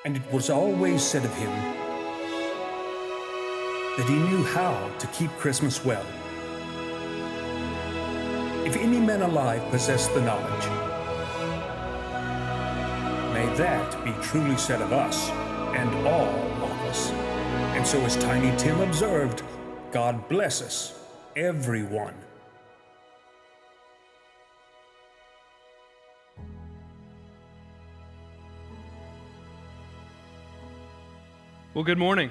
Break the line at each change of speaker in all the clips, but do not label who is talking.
And it was always said of him that he knew how to keep Christmas well. If any man alive possess the knowledge, may that be truly said of us and all of us. And so as Tiny Tim observed, God bless us, everyone.
Well, good morning.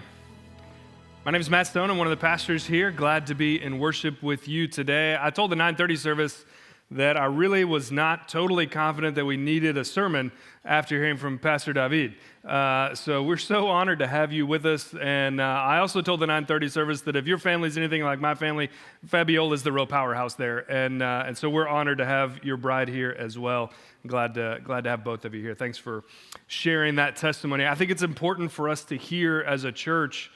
My name is Matt Stone. I'm one of the pastors here. Glad to be in worship with you today. I told the 9:30 service that I really was not totally confident that we needed a sermon after hearing from Pastor David. So we're so honored to have you with us. And I also told the 9:30 service that if your family's anything like my family, Fabiola is the real powerhouse there. And so we're honored to have your bride here as well. Glad to have both of you here. Thanks for sharing that testimony. I think it's important for us to hear as a church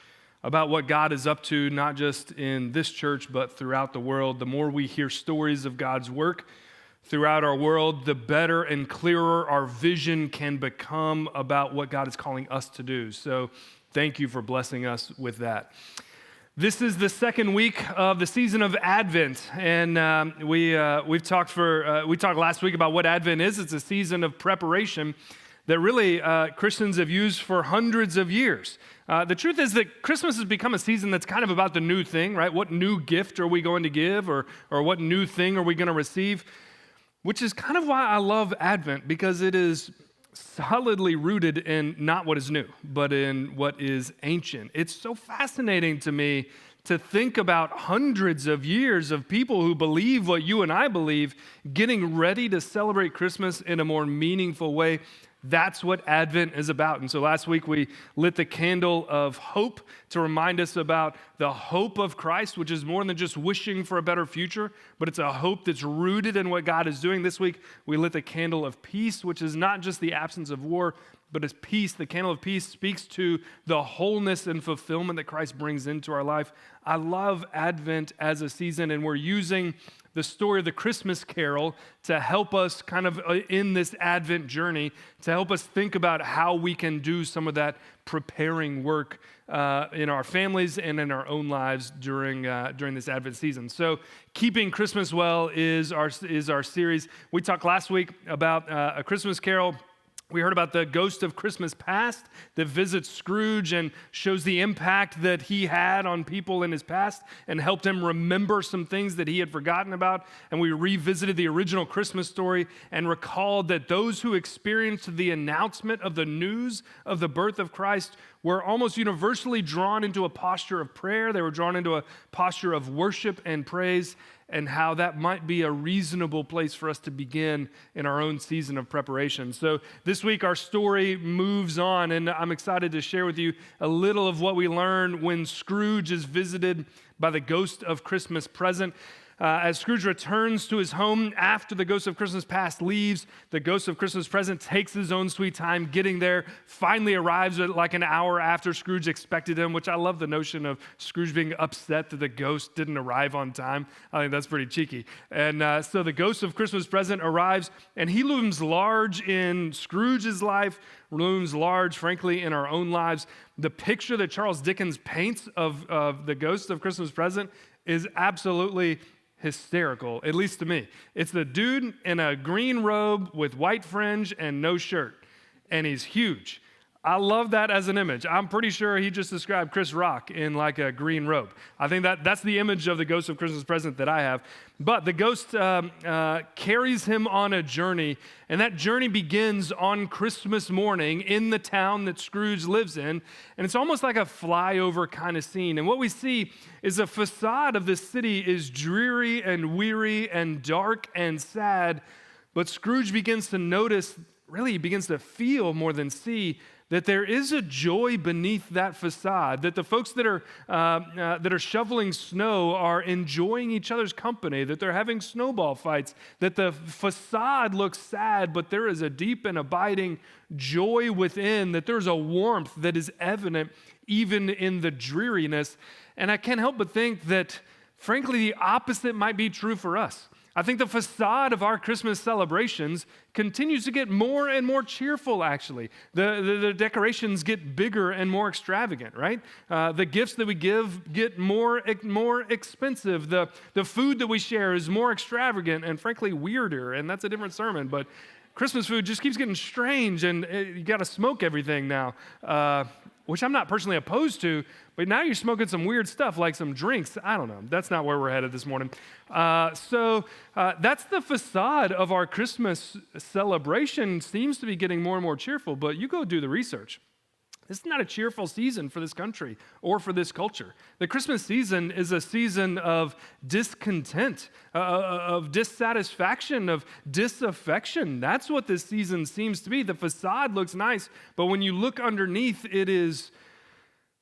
about what God is up to, not just in this church, but throughout the world. The more we hear stories of God's work throughout our world, the better and clearer our vision can become about what God is calling us to do. So thank you for blessing us with that. This is the second week of the season of Advent, and we talked last week about what Advent is. It's a season of preparation that really Christians have used for hundreds of years. The truth is that Christmas has become a season that's kind of about the new thing, right? What new gift are we going to give, or what new thing are we going to receive? Which is kind of why I love Advent, because it is solidly rooted in not what is new, but in what is ancient. It's so fascinating to me to think about hundreds of years of people who believe what you and I believe, getting ready to celebrate Christmas in a more meaningful way. That's what Advent is about. And so last week we lit the candle of hope to remind us about the hope of Christ, which is more than just wishing for a better future, but it's a hope that's rooted in what God is doing. This week we lit the candle of peace, which is not just the absence of war, but as peace. The candle of peace speaks to the wholeness and fulfillment that Christ brings into our life. I love Advent as a season, and we're using the story of the Christmas Carol to help us kind of in this Advent journey, to help us think about how we can do some of that preparing work in our families and in our own lives during this Advent season. So, Keeping Christmas Well is our series. We talked last week about A Christmas Carol. We heard about the ghost of Christmas past that visits Scrooge and shows the impact that he had on people in his past and helped him remember some things that he had forgotten about. And we revisited the original Christmas story and recalled that those who experienced the announcement of the news of the birth of Christ were almost universally drawn into a posture of prayer. They were drawn into a posture of worship and praise, and how that might be a reasonable place for us to begin in our own season of preparation. So this week our story moves on, and I'm excited to share with you a little of what we learn when Scrooge is visited by the ghost of Christmas present. As Scrooge returns to his home after the ghost of Christmas past leaves, the ghost of Christmas present takes his own sweet time getting there, finally arrives at like an hour after Scrooge expected him, which I love the notion of Scrooge being upset that the ghost didn't arrive on time. I think that's pretty cheeky. And so the ghost of Christmas present arrives, and he looms large in Scrooge's life, looms large, frankly, in our own lives. The picture that Charles Dickens paints of the ghost of Christmas present is absolutely hysterical, at least to me. It's the dude in a green robe with white fringe and no shirt, and he's huge. I love that as an image. I'm pretty sure he just described Chris Rock in like a green robe. I think that's the image of the ghost of Christmas present that I have. But the ghost carries him on a journey, and that journey begins on Christmas morning in the town that Scrooge lives in, and it's almost like a flyover kind of scene. And what we see is the facade of this city is dreary and weary and dark and sad, but Scrooge begins to notice, really he begins to feel more than see, that there is a joy beneath that facade, that the folks that are shoveling snow are enjoying each other's company, that they're having snowball fights, that the facade looks sad, but there is a deep and abiding joy within, that there's a warmth that is evident even in the dreariness. And I can't help but think that, frankly, the opposite might be true for us. I think the facade of our Christmas celebrations continues to get more and more cheerful, actually. The decorations get bigger and more extravagant, right? The gifts that we give get more expensive. The food that we share is more extravagant and frankly weirder, and that's a different sermon, but Christmas food just keeps getting strange, and you got to smoke everything now, which I'm not personally opposed to, but now you're smoking some weird stuff like some drinks. I don't know. That's not where we're headed this morning. So that's the facade of our Christmas celebration. Seems to be getting more and more cheerful, but you go do the research. This is not a cheerful season for this country or for this culture. The Christmas season is a season of discontent, of dissatisfaction, of disaffection. That's what this season seems to be. The facade looks nice, but when you look underneath, it is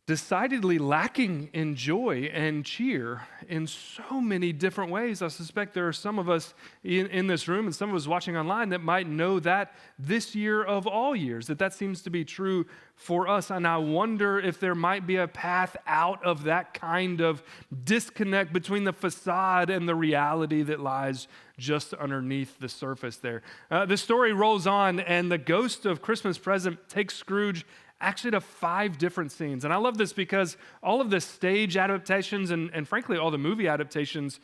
decidedly lacking in joy and cheer in so many different ways. I suspect there are some of us in this room and some of us watching online that might know that this year of all years, that seems to be true for us. And I wonder if there might be a path out of that kind of disconnect between the facade and the reality that lies just underneath the surface there. The story rolls on, and the ghost of Christmas Present takes Scrooge actually to 5 different scenes. And I love this because all of the stage adaptations and frankly all the movie adaptations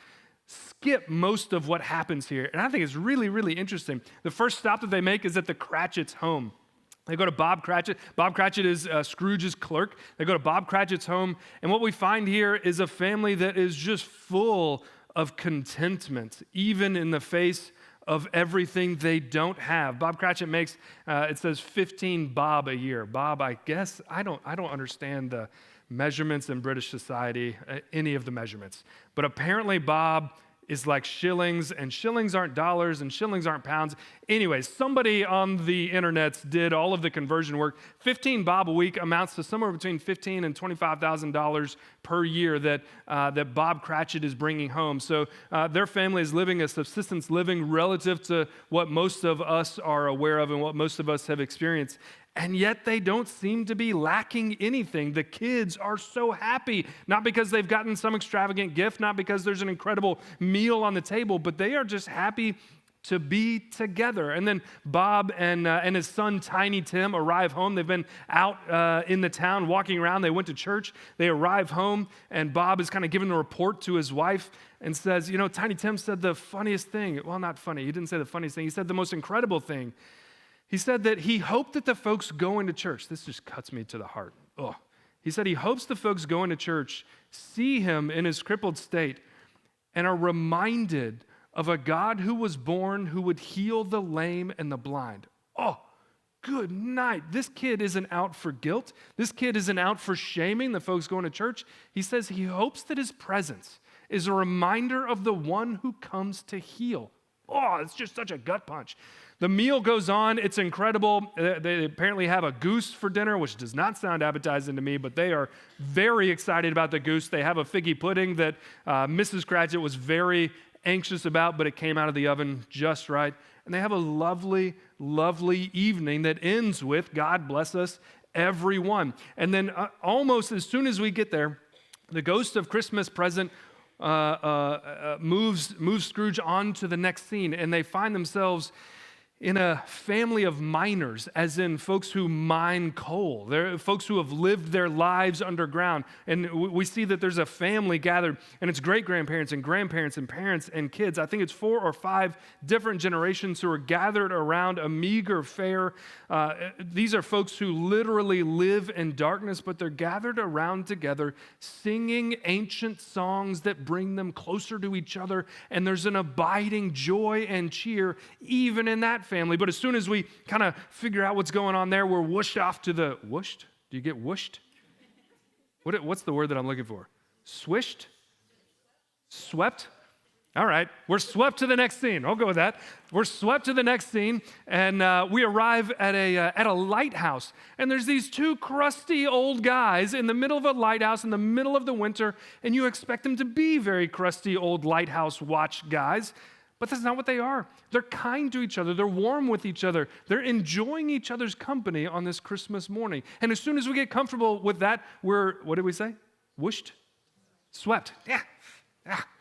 skip most of what happens here. And I think it's really, really interesting. The first stop that they make is at the Cratchit's home. They go to Bob Cratchit. Bob Cratchit is Scrooge's clerk. They go to Bob Cratchit's home. And what we find here is a family that is just full of contentment, even in the face of everything they don't have. Bob Cratchit makes, it says 15 bob a year. Bob, I guess, I don't understand the measurements in British society, any of the measurements. But apparently Bob is like shillings, and shillings aren't dollars, and shillings aren't pounds. Anyways, somebody on the internet did all of the conversion work. 15 bob a week amounts to somewhere between $15,000 and $25,000 per year that Bob Cratchit is bringing home. So their family is living a subsistence living relative to what most of us are aware of and what most of us have experienced. And yet they don't seem to be lacking anything. The kids are so happy, not because they've gotten some extravagant gift, not because there's an incredible meal on the table, but they are just happy to be together. And then Bob and his son Tiny Tim arrive home. They've been out in the town walking around. They went to church. They arrive home, and Bob is kind of giving a report to his wife and says, you know, Tiny Tim said the funniest thing. Well, not funny. He didn't say the funniest thing. He said the most incredible thing. He said that he hoped that the folks going to church, this just cuts me to the heart. Ugh. He said he hopes the folks going to church see him in his crippled state and are reminded of a God who was born who would heal the lame and the blind. Oh, good night. This kid isn't out for guilt. This kid isn't out for shaming the folks going to church. He says he hopes that his presence is a reminder of the one who comes to heal. Oh, it's just such a gut punch. The meal goes on. It's incredible. They apparently have a goose for dinner, which does not sound appetizing to me, but they are very excited about the goose. They have a figgy pudding that Mrs. Cratchit was very anxious about, but it came out of the oven just right. And they have a lovely, lovely evening that ends with, God bless us, everyone. And then almost as soon as we get there, the ghost of Christmas Present moves Scrooge on to the next scene, and they find themselves in a family of miners, as in folks who mine coal. They're folks who have lived their lives underground. And we see that there's a family gathered, and it's great-grandparents and grandparents and parents and kids. I think it's 4 or 5 different generations who are gathered around a meager fare. These are folks who literally live in darkness, but they're gathered around together, singing ancient songs that bring them closer to each other. And there's an abiding joy and cheer even in that family. But as soon as we kind of figure out what's going on there, we're whooshed off to the, whooshed? Do you get whooshed? What's the word that I'm looking for? Swished? Swept? All right, we're swept to the next scene. I'll go with that. We're swept to the next scene, and we arrive at a lighthouse. And there's these 2 crusty old guys in the middle of a lighthouse in the middle of the winter, and you expect them to be very crusty old lighthouse watch guys. But that's not what they are. They're kind to each other. They're warm with each other. They're enjoying each other's company on this Christmas morning. And as soon as we get comfortable with that, we're, what did we say? Whooshed? Swept. Yeah.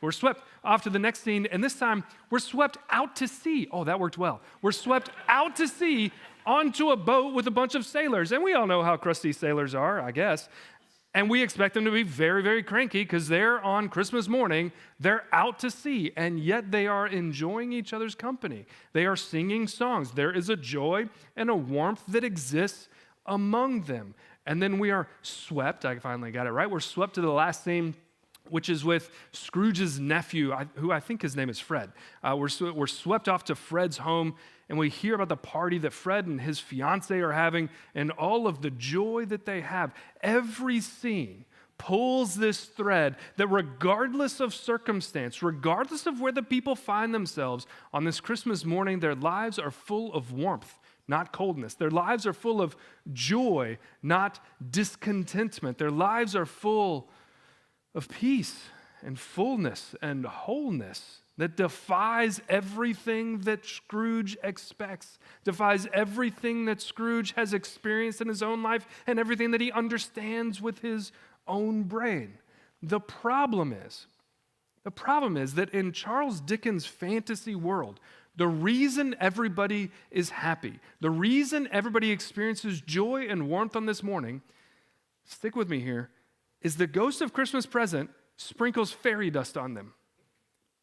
We're swept off to the next scene, and this time we're swept out to sea. Oh, that worked well. We're swept out to sea onto a boat with a bunch of sailors, and we all know how crusty sailors are, I guess. And we expect them to be very, very cranky because they're on Christmas morning, they're out to sea, and yet they are enjoying each other's company. They are singing songs. There is a joy and a warmth that exists among them. And then we are swept, I finally got it right, we're swept to the last scene, which is with Scrooge's nephew, who I think his name is Fred. We're swept off to Fred's home, and we hear about the party that Fred and his fiancée are having and all of the joy that they have. Every scene pulls this thread that regardless of circumstance, regardless of where the people find themselves on this Christmas morning, their lives are full of warmth, not coldness. Their lives are full of joy, not discontentment. Their lives are full of peace and fullness and wholeness that defies everything that Scrooge expects, defies everything that Scrooge has experienced in his own life and everything that he understands with his own brain. The problem is that in Charles Dickens' fantasy world, the reason everybody is happy, the reason everybody experiences joy and warmth on this morning, stick with me here, is the ghost of Christmas Present sprinkles fairy dust on them.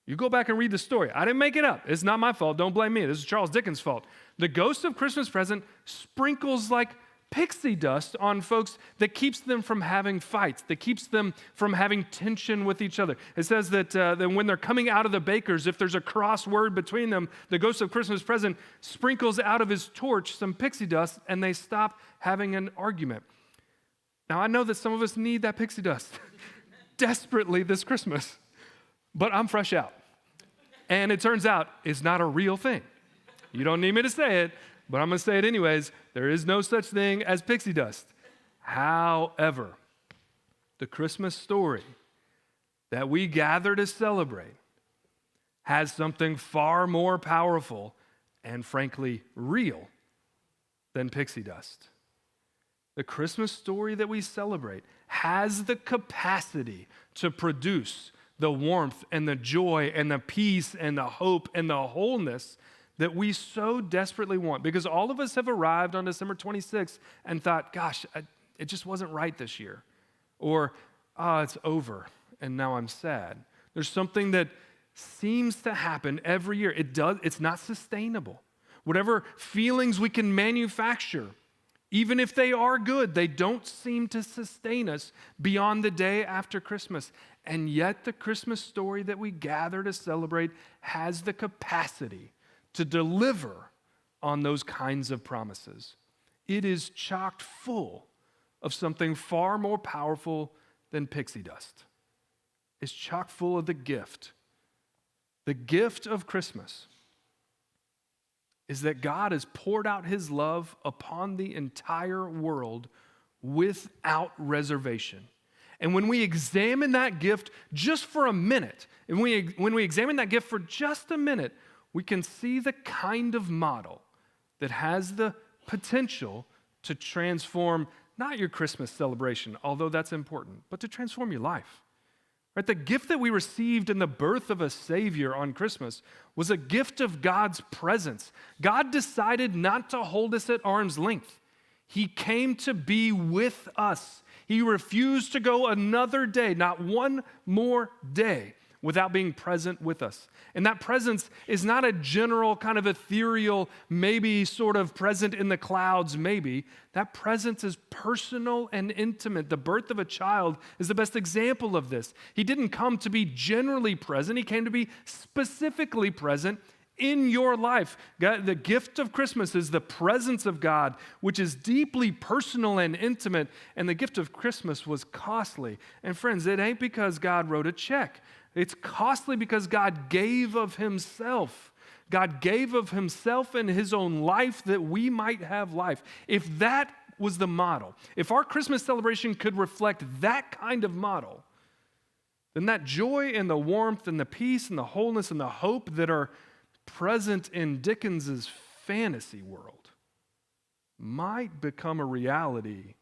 You go back and read the story. I didn't make it up. It's not my fault. Don't blame me. This is Charles Dickens' fault. The ghost of Christmas Present sprinkles like pixie dust on folks that keeps them from having fights, that keeps them from having tension with each other. It says that when they're coming out of the baker's, if there's a cross word between them, the ghost of Christmas Present sprinkles out of his torch some pixie dust and they stop having an argument. Now, I know that some of us need that pixie dust desperately this Christmas, but I'm fresh out. And it turns out it's not a real thing. You don't need me to say it, but I'm going to say it anyways. There is no such thing as pixie dust. However, the Christmas story that we gather to celebrate has something far more powerful and frankly real than pixie dust. The Christmas story that we celebrate has the capacity to produce the warmth and the joy and the peace and the hope and the wholeness that we so desperately want. Because all of us have arrived on December 26th and thought, gosh, it just wasn't right this year. Or, it's over and now I'm sad. There's something that seems to happen every year. It's not sustainable. Whatever feelings we can manufacture, even if they are good, they don't seem to sustain us beyond the day after Christmas. And yet the Christmas story that we gather to celebrate has the capacity to deliver on those kinds of promises. It is chock full of something far more powerful than pixie dust. It's chock full of the gift. The gift of Christmas is that God has poured out his love upon the entire world without reservation. And when we examine that gift just for a minute, and when we examine that gift for just a minute, we can see the kind of model that has the potential to transform not your Christmas celebration, although that's important, but to transform your life. Right? The gift that we received in the birth of a Savior on Christmas was a gift of God's presence. God decided not to hold us at arm's length. He came to be with us. He refused to go another day, not one more day, without being present with us. And that presence is not a general kind of ethereal, maybe sort of present in the clouds, maybe. That presence is personal and intimate. The birth of a child is the best example of this. He didn't come to be generally present. He came to be specifically present in your life. God, the gift of Christmas is the presence of God, which is deeply personal and intimate. And the gift of Christmas was costly. And friends, it ain't because God wrote a check. It's costly because God gave of himself. God gave of himself and his own life that we might have life. If that was the model, if our Christmas celebration could reflect that kind of model, then that joy and the warmth and the peace and the wholeness and the hope that are present in Dickens's fantasy world might become a reality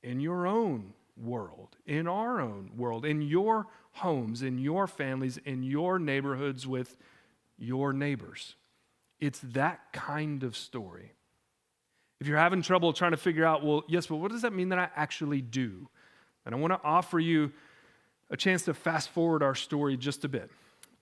in your own world, in our own world, in your homes, in your families, in your neighborhoods with your neighbors. It's that kind of story. If you're having trouble trying to figure out, well, what does that mean that I actually do? And I want to offer you a chance to fast forward our story just a bit.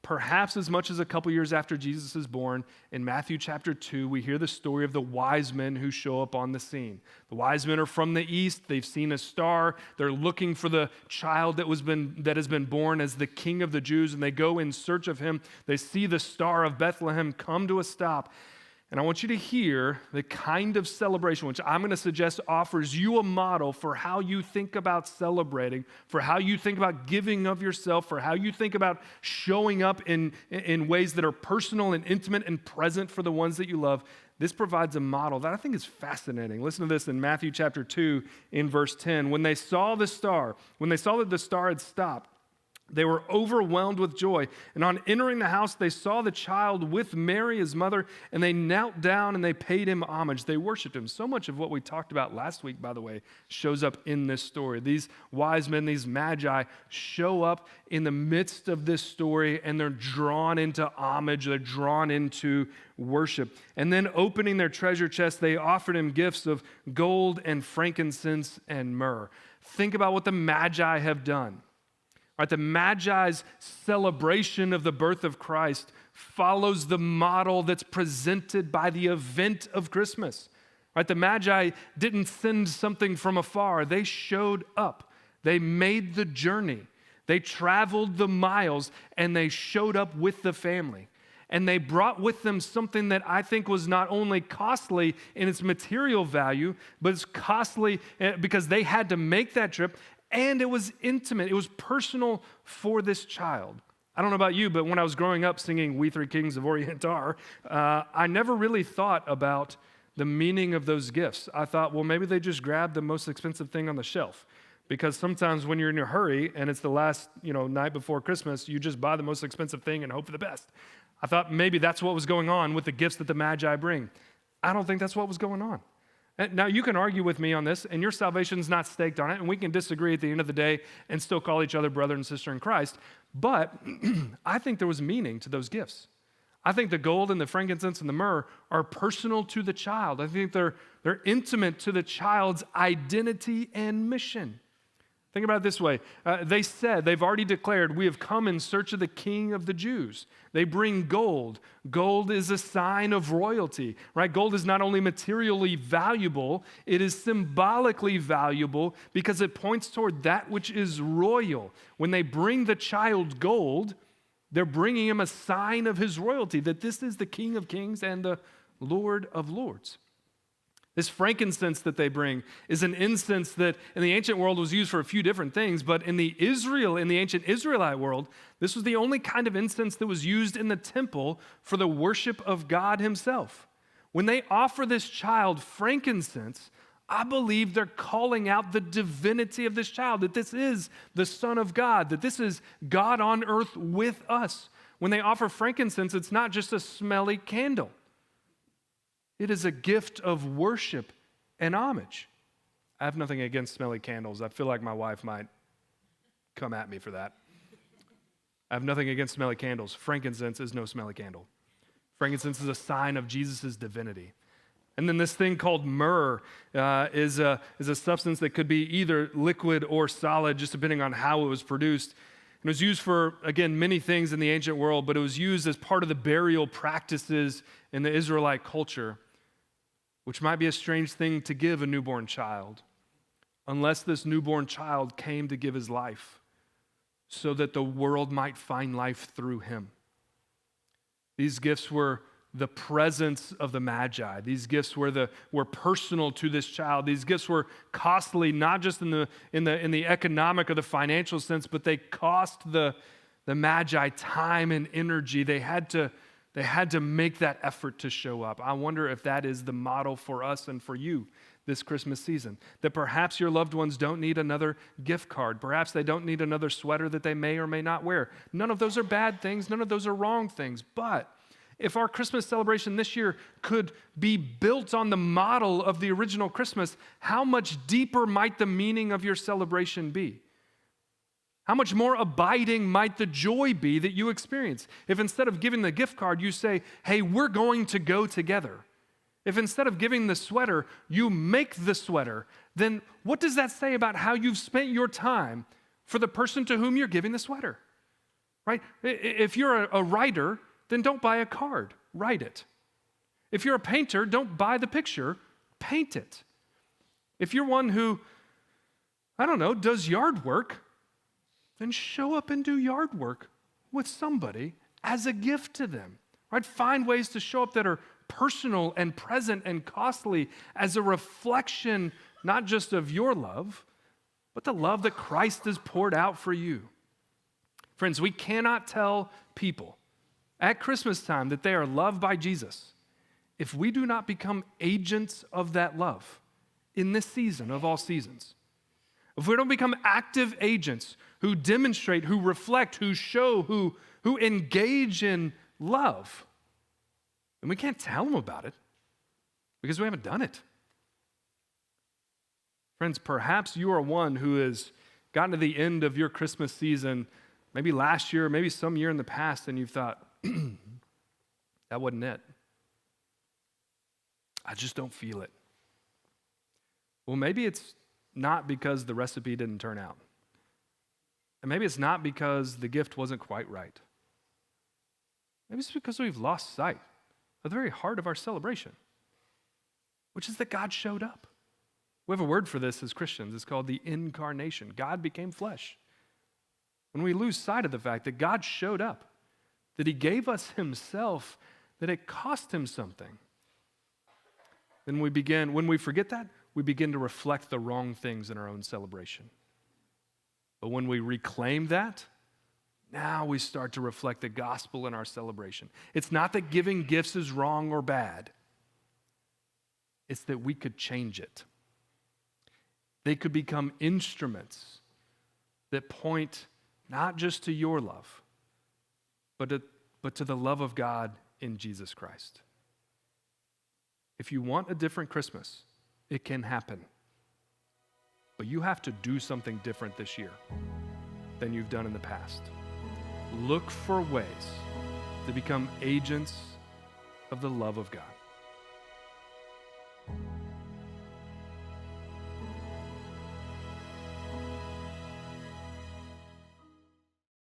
Perhaps as much as a couple years after Jesus is born, in Matthew chapter 2, we hear the story of the wise men who show up on the scene. The wise men are from the east. They've seen a star. They're looking for the child that has been born as the King of the Jews, and they go in search of him. They see the star of Bethlehem come to a stop. And I want you to hear the kind of celebration, which I'm going to suggest offers you a model for how you think about celebrating, for how you think about giving of yourself, for how you think about showing up in ways that are personal and intimate and present for the ones that you love. This provides a model that I think is fascinating. Listen to this in Matthew chapter 2 in verse 10. When they saw that the star had stopped, they were overwhelmed with joy. And on entering the house, they saw the child with Mary, his mother, and they knelt down and they paid him homage. They worshiped him. So much of what we talked about last week, by the way, shows up in this story. These wise men, these magi, show up in the midst of this story, and they're drawn into homage. They're drawn into worship. And then opening their treasure chest, they offered him gifts of gold and frankincense and myrrh. Think about what the magi have done. Right, the Magi's celebration of the birth of Christ follows the model that's presented by the event of Christmas. Right, the Magi didn't send something from afar. They showed up. They made the journey. They traveled the miles, and they showed up with the family. And they brought with them something that I think was not only costly in its material value, but it's costly because they had to make that trip. And it was intimate. It was personal for this child. I don't know about you, but when I was growing up singing We Three Kings of Orient Are, I never really thought about the meaning of those gifts. I thought, well, maybe they just grabbed the most expensive thing on the shelf. Because sometimes when you're in a hurry and it's the last night before Christmas, you just buy the most expensive thing and hope for the best. I thought maybe that's what was going on with the gifts that the Magi bring. I don't think that's what was going on. Now, you can argue with me on this, and your salvation's not staked on it, and we can disagree at the end of the day and still call each other brother and sister in Christ, but I think there was meaning to those gifts. I think the gold and the frankincense and the myrrh are personal to the child. I think they're intimate to the child's identity and mission. Think about it this way. They've already declared, we have come in search of the King of the Jews. They bring gold. Gold is a sign of royalty, right? Gold is not only materially valuable, it is symbolically valuable because it points toward that which is royal. When they bring the child gold, they're bringing him a sign of his royalty, that this is the King of Kings and the Lord of Lords. This frankincense that they bring is an incense that in the ancient world was used for a few different things, but in the ancient Israelite world, this was the only kind of incense that was used in the temple for the worship of God himself. When they offer this child frankincense, I believe they're calling out the divinity of this child, that this is the Son of God, that this is God on earth with us. When they offer frankincense, it's not just a smelly candle. It is a gift of worship and homage. I have nothing against smelly candles. I feel like my wife might come at me for that. I have nothing against smelly candles. Frankincense is no smelly candle. Frankincense is a sign of Jesus' divinity. And then this thing called myrrh is a substance that could be either liquid or solid, just depending on how it was produced. It was used for, again, many things in the ancient world, but it was used as part of the burial practices in the Israelite culture, which might be a strange thing to give a newborn child, unless this newborn child came to give his life so that the world might find life through him. These gifts were the presence of the Magi. These gifts were personal to this child. These gifts were costly, not just in the economic or the financial sense, but they cost the Magi time and energy. They had to make that effort to show up. I wonder if that is the model for us and for you this Christmas season. That perhaps your loved ones don't need another gift card. Perhaps they don't need another sweater that they may or may not wear. None of those are bad things. None of those are wrong things. But If our Christmas celebration this year could be built on the model of the original Christmas, how much deeper might the meaning of your celebration be? How much more abiding might the joy be that you experience? If instead of giving the gift card, you say, hey, we're going to go together. If instead of giving the sweater, you make the sweater, then what does that say about how you've spent your time for the person to whom you're giving the sweater? Right? If you're a writer, then don't buy a card, write it. If you're a painter, don't buy the picture, paint it. If you're one who, does yard work, then show up and do yard work with somebody as a gift to them, right? Find ways to show up that are personal and present and costly as a reflection, not just of your love, but the love that Christ has poured out for you. Friends, we cannot tell people at Christmas time that they are loved by Jesus if we do not become agents of that love in this season of all seasons. If we don't become active agents who demonstrate, who reflect, who show, who engage in love, then we can't tell them about it because we haven't done it. Friends, perhaps you are one who has gotten to the end of your Christmas season, maybe last year, maybe some year in the past, and you've thought, that wasn't it. I just don't feel it. Well, maybe it's not because the recipe didn't turn out. And maybe it's not because the gift wasn't quite right. Maybe it's because we've lost sight of the very heart of our celebration, which is that God showed up. We have a word for this as Christians. It's called the incarnation. God became flesh. When we lose sight of the fact that God showed up, that he gave us himself, that it cost him something, then when we forget that, we begin to reflect the wrong things in our own celebration. But when we reclaim that, now we start to reflect the gospel in our celebration. It's not that giving gifts is wrong or bad. It's that we could change it. They could become instruments that point not just to your love, but to the love of God in Jesus Christ. If you want a different Christmas, it can happen. But you have to do something different this year than you've done in the past. Look for ways to become agents of the love of God.